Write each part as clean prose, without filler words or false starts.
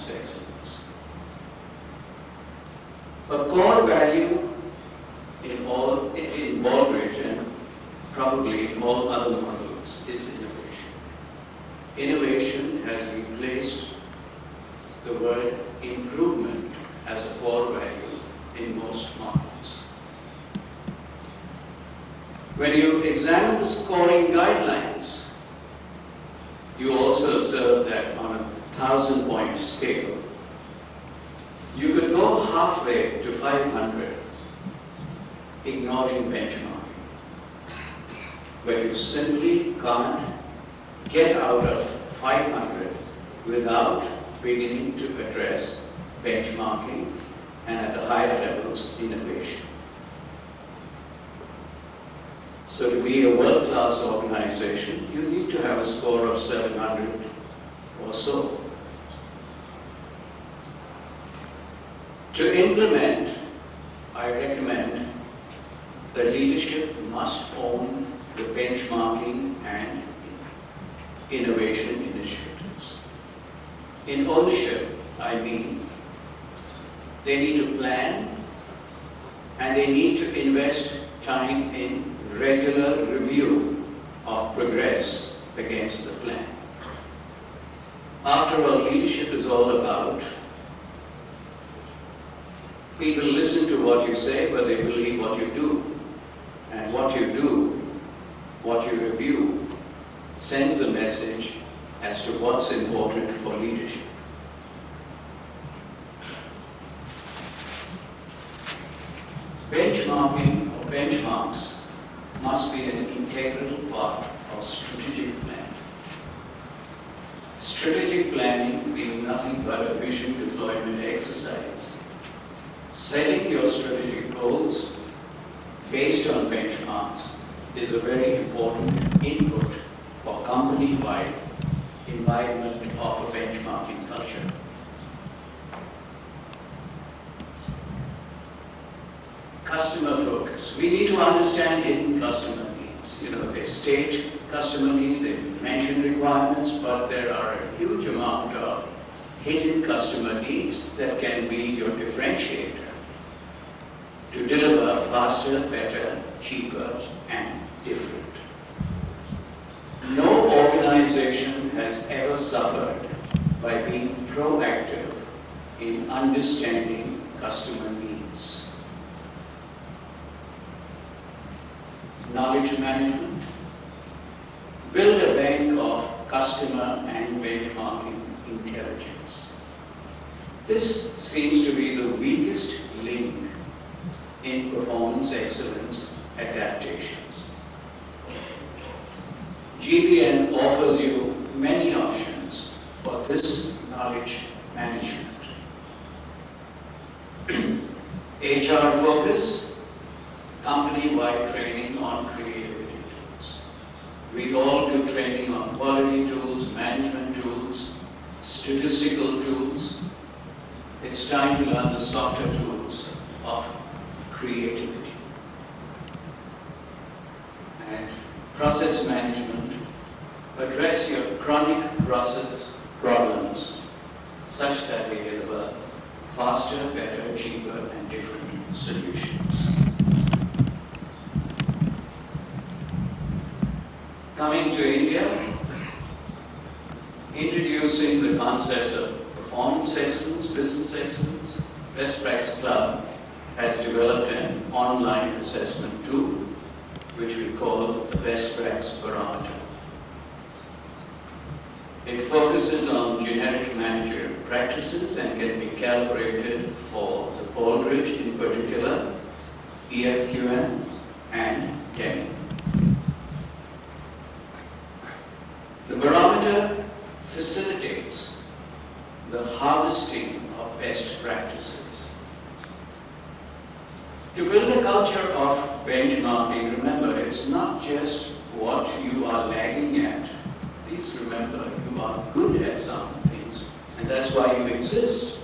performance excellence. A core value in Baldrige and probably in all other models is innovation. Innovation has replaced the word improvement as a core value in most models. When you examine the scoring guidelines, you also observe that on a 1,000-point scale, you could go halfway to 500, ignoring benchmarking. But you simply can't get out of 500 without beginning to address benchmarking and at the higher levels, innovation. So to be a world-class organization, you need to have a score of 700 or so. To implement, I recommend the leadership must own the benchmarking and innovation initiatives. In ownership, I mean they need to plan and they need to invest time in regular review of progress against the plan. After all, leadership is all about people listen to what you say, but they believe what you do. And what you do, what you review, sends a message as to what's important for leadership. Benchmarking or benchmarks must be an integral part of strategic planning. Strategic planning being nothing but a vision deployment exercise. Setting your strategic goals based on benchmarks is a very important input for company-wide environment of a benchmarking culture. Customer focus. We need to understand hidden customer needs. They state customer needs, they mention requirements, but there are a huge amount of hidden customer needs that can be your differentiator to deliver faster, better, cheaper, and different. No organization has ever suffered by being proactive in understanding customer needs. Knowledge management. Build a bank of customer and benchmarking intelligence. This seems to be the weakest link in performance excellence adaptations. GPN offers you many options for this knowledge management. HR focus, company-wide training on creativity tools. We all do training on quality tools, management tools, statistical tools. It's time to learn the softer tools of creativity. And process management, address your chronic process problems such that they deliver faster, better, cheaper, and different solutions. Coming to India, introducing the concepts of performance excellence, business excellence. Best Practice Club has developed an online assessment tool, which we call the Best Practice Barometer. It focuses on generic managerial practices and can be calibrated for the Baldrige in particular, EFQM, and Demi. The barometer facilitates the harvesting of best practices. To build a culture of benchmarking, remember, it's not just what you are lagging at. Please remember, you are good at some things, and that's why you exist.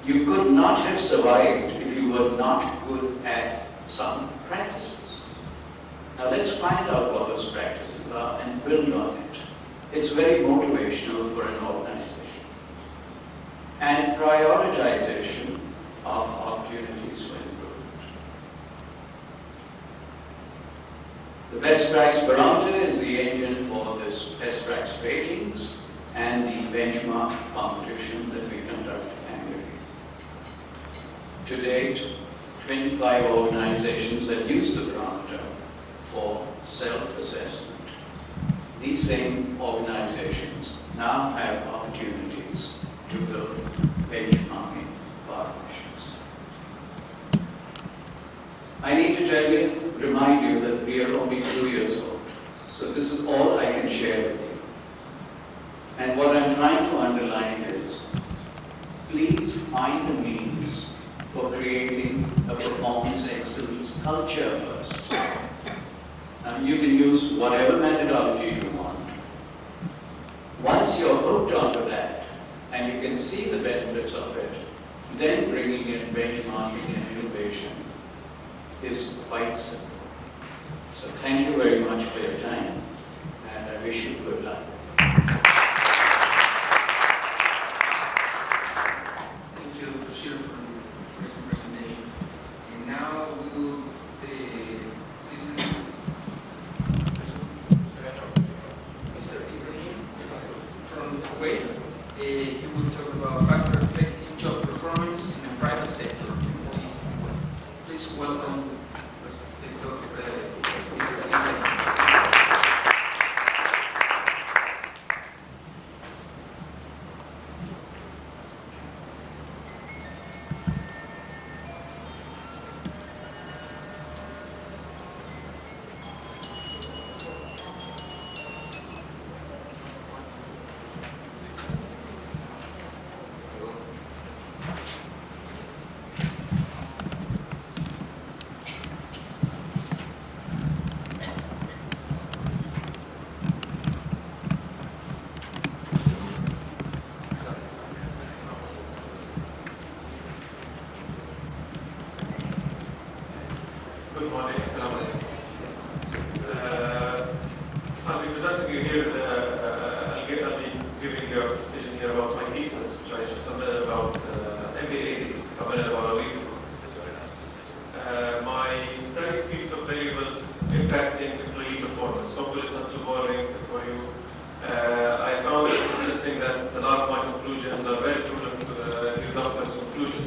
You could not have survived if you were not good at some practices. Now let's find out what those practices are and build on it. It's very motivational for an organization. and prioritization of opportunities for improvement. The best practice barometer is the engine for this best practice ratings and the benchmark competition that we conduct annually. To date, 25 organizations have used the barometer for self-assessment. These same organizations now have opportunities to build benchmarking partnerships. I need to remind you that we are only 2 years old. So this is all I can share with you. And what I'm trying to underline is, please find a means for creating a performance excellence culture first. You can use whatever methodology you want. Once you're hooked onto that, and you can see the benefits of it, then bringing in benchmarking and innovation is quite simple. So thank you very much for your time, and I wish you good luck. Thank you, Tushir, for this presentation. And now we will listen to Mr. Ibrahim from Kuwait. He will talk about factors affecting job performance in the private sector. Please welcome Mr. Ibrahim. Good morning, Assalamu alaikum. I'll be presenting you here, I'll be giving you a presentation here about my thesis, which I just submitted about, MBA thesis, submitted about a week ago. My study speaks of variables impacting employee performance. Hopefully it's not too boring for you. I found it interesting that a lot of my conclusions are very similar to the doctor's conclusions,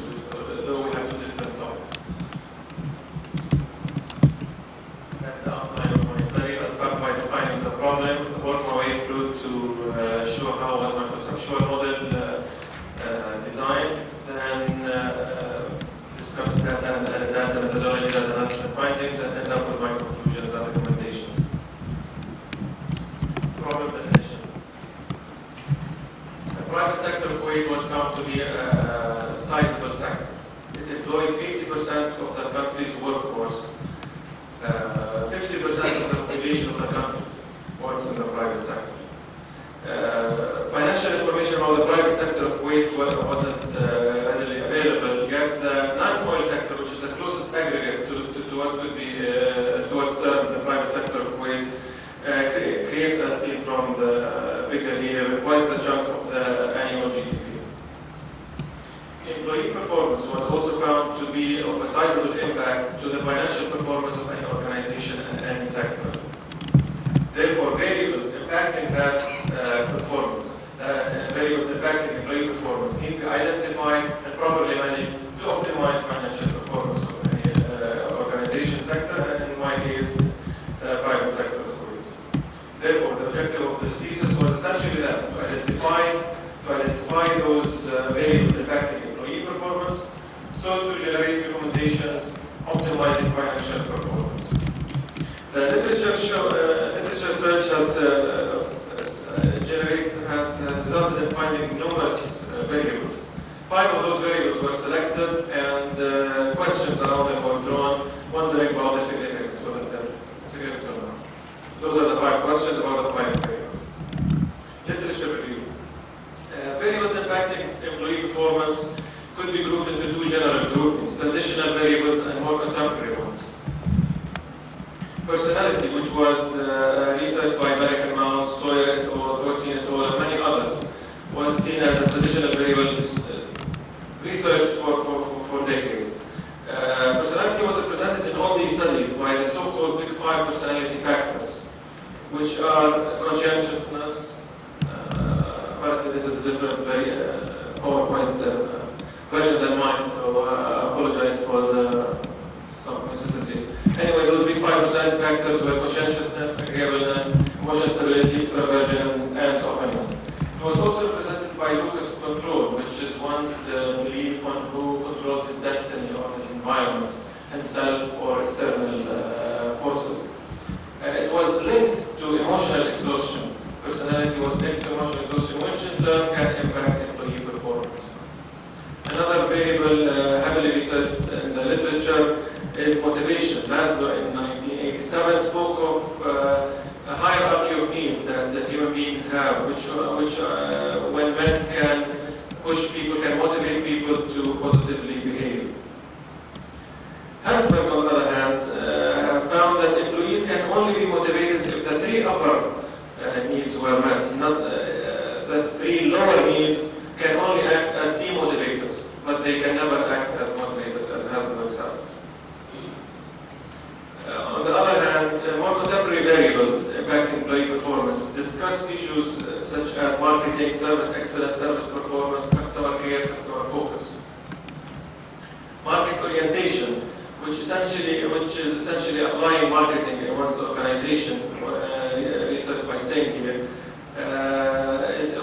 though we have two different topics. That's the outline of my study. I'll start by defining the problem, work my way through to show how was my conceptual model designed, then discuss data methodology, data analysis and findings, and end up with my conclusions and recommendations. Problem definition. The private sector of Kuwait was found to be a sizable sector. It employs 80% of the country's workforce. 50% of the population of the country works in the private sector. Financial information about the private sector of Kuwait wasn't readily available, yet the non-oil sector, which is the closest aggregate to what could be towards the private sector of Kuwait, creates, as seen from the figure here, quite a chunk of the annual GDP. Employee performance was also found to be of a sizable impact to the financial performance of any organization and any sector. Therefore, variables impacting that performance, variables impacting employee performance need to be identified and properly managed to optimize financial performance of any organization sector, and in my case, the private sector of Kuwait. Therefore, the objective of this thesis was essentially that, to identify those variables impacting employee performance, so to generate recommendations optimizing financial performance. The literature search has resulted in finding numerous variables. 5 of those variables were selected, and questions around them were drawn, wondering about their significance for the significant amount. Those are the 5 questions about the 5 variables. Literature review. Variables impacting employee performance could be grouped into 2 general groupings: traditional variables and more contemporary ones. Personality, which was researched by American Mount, Sawyer et al., Thorstein et al., and many others, was seen as a traditional variable researched for decades. Personality was represented in all these studies by the so-called Big Five personality factors, which are conscientiousness. Apparently this is a different, very PowerPoint version than mine, so I apologize for some inconsistencies. Anyway, those Big Five personality factors were conscientiousness, agreeableness, emotional stability, extraversion, and openness. It was also represented by locus control, which is one's belief on who controls his destiny or his environment, himself or external forces. It was linked to emotional exhaustion. Personality was linked to emotional exhaustion, which in turn can impact employee performance. Another variable heavily researched in the literature is motivation. Maslow in 1987 spoke of a hierarchy of needs that human beings have, which when met, can push people, can motivate people to positively behave. Herzberg, on the other hand, found that employees can only be motivated if the three upper needs were met. The three lower needs can only act as demotivators, but they can never act as motivators, as Herzberg said. On the other hand, more contemporary variables impacting employee performance discuss issues such as marketing, service excellence, service performance, customer care, customer focus. Market orientation, which is essentially applying marketing in one's organization, research by Singh here,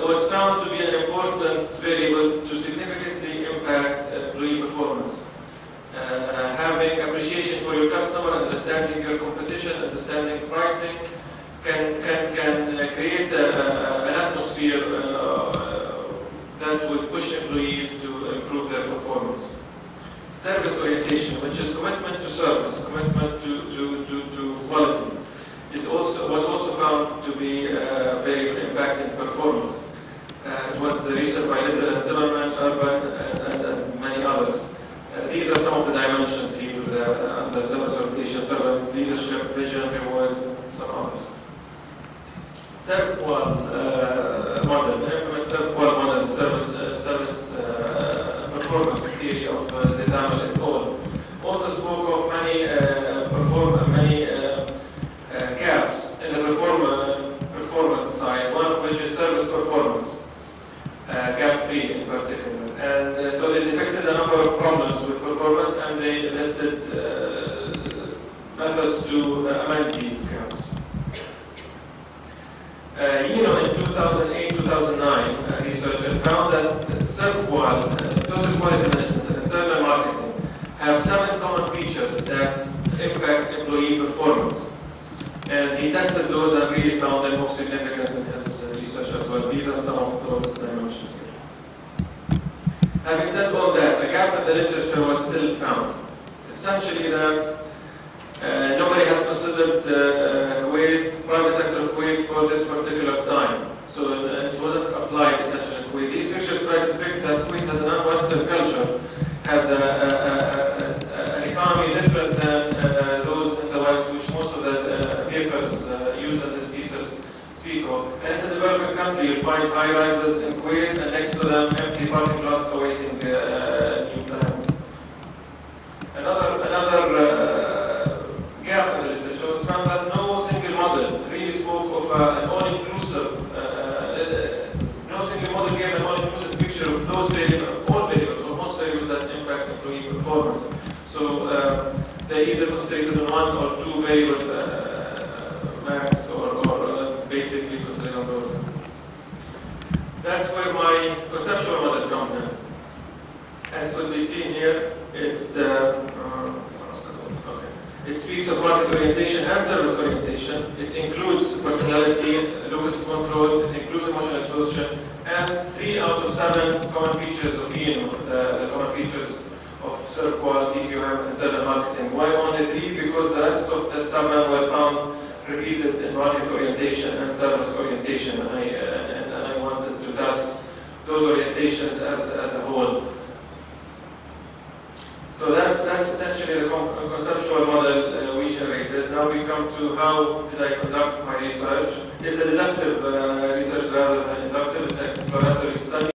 was found to be an important variable to significantly impact employee performance. Having appreciation for your customer, understanding your competition, understanding pricing, can create an atmosphere that would push employees to improve their performance. Service orientation, which is commitment to service, commitment to quality, was also found to be very impacting performance. It was researched by Little and Timmerman, Urban, and many others. These are some of the dimensions here, the service orientation, servant leadership, vision, rewards, and some others. SERP-1 model, the infamous SERP-1 model, service performance theory of Day2 et al. Also spoke of many gaps in the performance side, one of which is service performance, gap 3 in particular. And so they detected a number of problems with performance, and they listed methods to amend these gaps. In 2008-2009, researchers found that SERP-1, total quality management, and internal marketing have 7 common features that impact employee performance. And he tested those and really found them of significance in his research as well. These are some of those dimensions here. Having said all that, a gap in the literature was still found. Essentially that nobody has considered Kuwait, private sector of Kuwait for this particular time. So it wasn't applied essentially in Kuwait. These pictures try to depict that Kuwait has an un-Western culture, has an economy different than those in the West, which most of the papers used in this thesis speak of. And it's a developing country. You'll find high-rises in Kuwait, and next to them empty parking lots awaiting new plans. Another gap in the literature was found that no single model really spoke of an all-inclusive, no single model gave an all-inclusive picture of those variables, of all variables, or most variables that impact employee performance. So they either concentrated on one or two variables max, or basically concentrated on those. That's where my conceptual model comes in. As could be seen here, it speaks of market orientation and service orientation. It includes personality, locus control, it includes emotional exhaustion, and 3 out of 7 common features of the common features of serve quality, QM, internal marketing. Why only 3? Because the rest of the 7 were found repeated in market orientation and service orientation, and I wanted to test those orientations as a whole. So that's essentially the conceptual model we generated. Now we come to how did I conduct my research. It's a deductive research rather than inductive. It's an exploratory study.